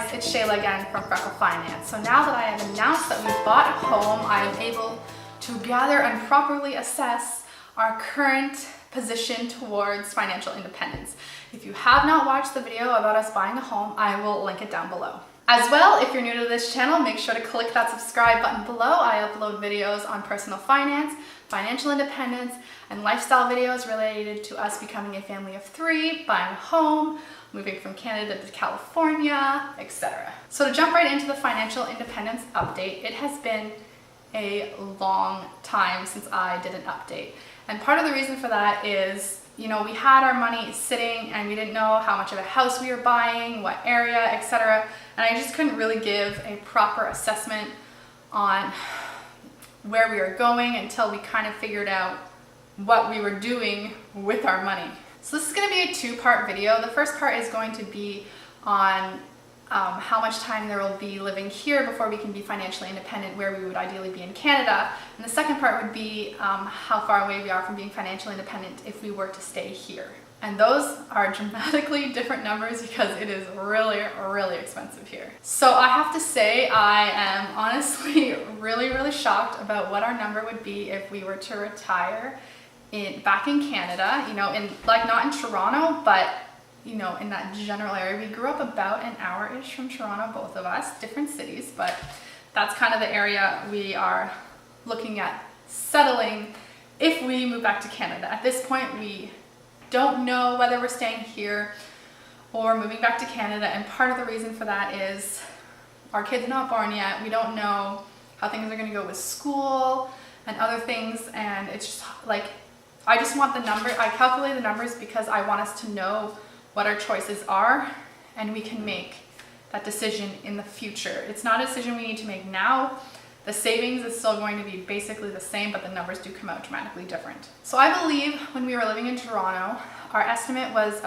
guys, it's Shayla again from Freckle Finance. So now that I have announced that we've bought a home, I am able to gather and properly assess our current position towards financial independence. If you have not watched the video about us buying a home, I will link it down below. As well, if you're new to this channel, make sure to click that subscribe button below. I upload videos on personal finance, financial independence, and lifestyle videos related to us becoming a family of 3, buying a home, moving from Canada to California, etc. So to jump right into the financial independence update, it has been a long time since I did an update. And part of the reason for that is, we had our money sitting and we didn't know how much of a house we were buying, what area, etc. And I just couldn't really give a proper assessment on where we were going until we kind of figured out what we were doing with our money. So this is going to be a 2-part video. The first part is going to be on how much time there will be living here before we can be financially independent, where we would ideally be in Canada. And the second part would be how far away we are from being financially independent if we were to stay here. And those are dramatically different numbers because it is really, really expensive here. So I have to say I am honestly really shocked about what our number would be if we were to retire back in Canada, not in Toronto, but in that general area. We grew up about an hour-ish from Toronto, both of us, different cities, but that's kind of the area we are looking at settling if we move back to Canada. At this point, we don't know whether we're staying here or moving back to Canada, and part of the reason for that is our kid's not born yet. We don't know how things are going to go with school and other things, and it's just like, I just want the number. I calculate the numbers because I want us to know what our choices are and we can make that decision in the future. It's not a decision we need to make now. The savings is still going to be basically the same, but the numbers do come out dramatically different. So I believe when we were living in Toronto, our estimate was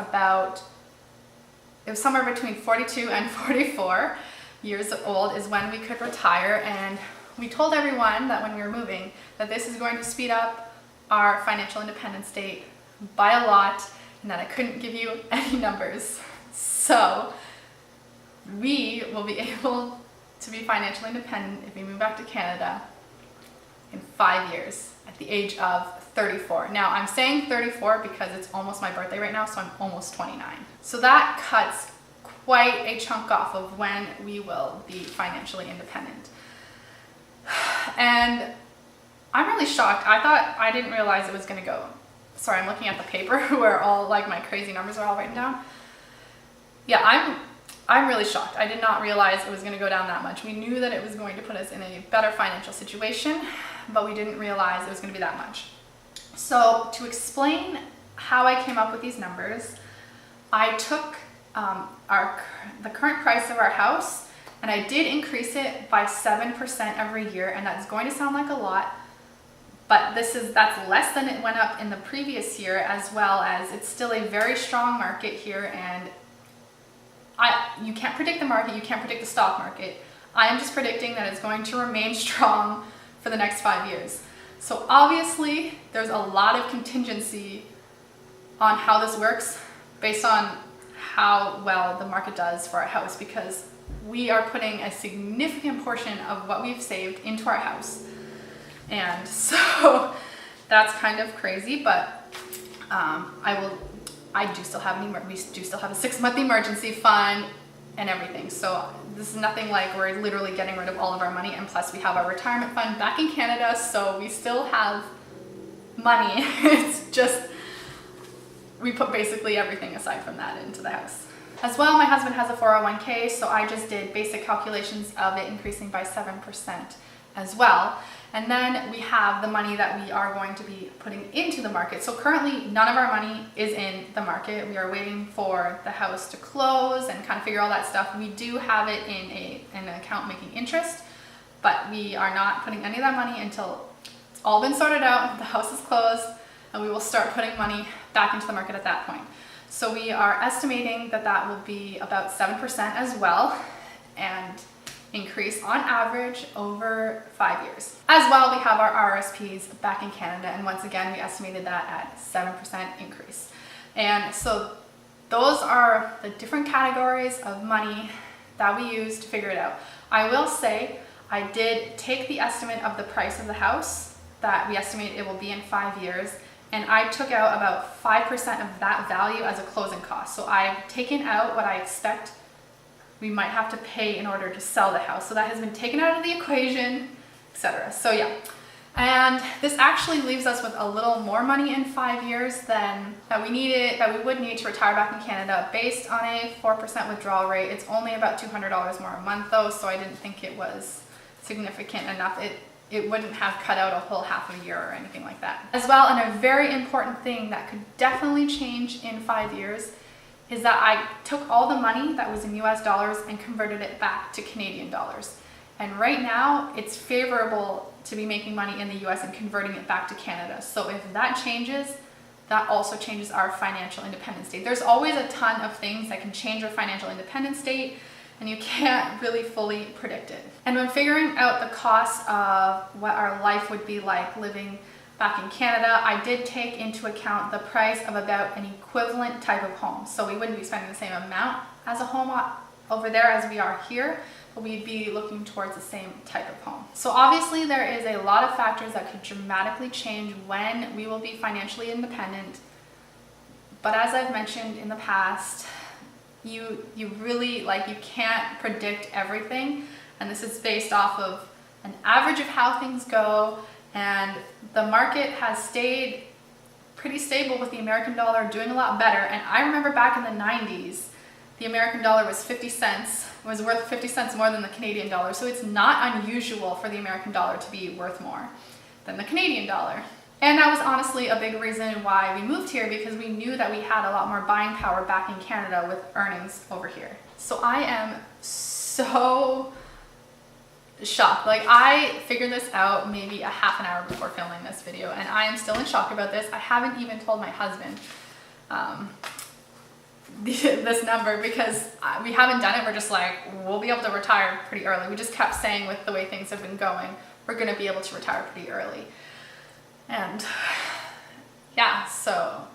it was somewhere between 42 and 44 years old is when we could retire. And we told everyone that when we were moving that this is going to speed up our financial independence date by a lot, and that I couldn't give you any numbers. So we will be able to be financially independent if we move back to Canada in 5 years at the age of 34. Now I'm saying 34 because it's almost my birthday right now, so I'm almost 29. So that cuts quite a chunk off of when we will be financially independent. And I'm really shocked. I didn't realize it was going to go. Sorry, I'm looking at the paper where all like my crazy numbers are all written down. Yeah, I'm really shocked. I did not realize it was going to go down that much. We knew that it was going to put us in a better financial situation, but we didn't realize it was going to be that much. So to explain how I came up with these numbers, I took the current price of our house and I did increase it by 7% every year, and that's going to sound like a lot, but that's less than it went up in the previous year, as well as it's still a very strong market here, and you can't predict the market, you can't predict the stock market. I am just predicting that it's going to remain strong for the next 5 years. So obviously there's a lot of contingency on how this works based on how well the market does for our house, because we are putting a significant portion of what we've saved into our house. And so that's kind of crazy, but we do still have a 6-month emergency fund and everything. So this is nothing like we're literally getting rid of all of our money, and plus we have our retirement fund back in Canada, so we still have money. It's just, we put basically everything aside from that into the house. As well, my husband has a 401k, so I just did basic calculations of it increasing by 7% as well. And then we have the money that we are going to be putting into the market. So currently none of our money is in the market. We are waiting for the house to close and kind of figure all that stuff. We do have it in an account making interest, but we are not putting any of that money until it's all been sorted out, the house is closed, and we will start putting money back into the market at that point. So we are estimating that that will be about 7% as well, and increase on average over 5 years. As well, we have our RSPs back in Canada, and once again, we estimated that at 7% increase. And so those are the different categories of money that we used to figure it out. I will say I did take the estimate of the price of the house that we estimate it will be in 5 years, and I took out about 5% of that value as a closing cost. So I've taken out what I expect we might have to pay in order to sell the house. So that has been taken out of the equation, etc. So yeah, and this actually leaves us with a little more money in 5 years than that we would need to retire back in Canada. Based on a 4% withdrawal rate, it's only about $200 more a month though, so I didn't think it was significant enough. It wouldn't have cut out a whole half a year or anything like that. As well, and a very important thing that could definitely change in 5 years is that I took all the money that was in US dollars and converted it back to Canadian dollars. And right now, it's favorable to be making money in the US and converting it back to Canada. So if that changes, that also changes our financial independence date. There's always a ton of things that can change our financial independence date, and you can't really fully predict it. And when figuring out the cost of what our life would be like living back in Canada, I did take into account the price of about an equivalent type of home. So we wouldn't be spending the same amount as a home over there as we are here, but we'd be looking towards the same type of home. So obviously there is a lot of factors that could dramatically change when we will be financially independent. But as I've mentioned in the past, you really, you can't predict everything. And this is based off of an average of how things go. And the market has stayed pretty stable with the American dollar doing a lot better. And I remember back in the 90s, the American dollar was 50 cents, was worth 50 cents more than the Canadian dollar. So it's not unusual for the American dollar to be worth more than the Canadian dollar. And that was honestly a big reason why we moved here, because we knew that we had a lot more buying power back in Canada with earnings over here. So I am so shocked. I figured this out maybe a half an hour before filming this video, and I am still in shock about this. I haven't even told my husband this number, because we haven't done it. We're just we'll be able to retire pretty early. We just kept saying, with the way things have been going, we're going to be able to retire pretty early. And yeah, so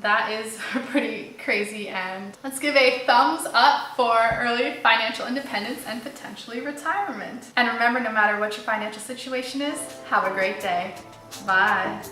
that is pretty crazy. And let's give a thumbs up for early financial independence and potentially retirement. And remember, no matter what your financial situation is, have a great day. Bye.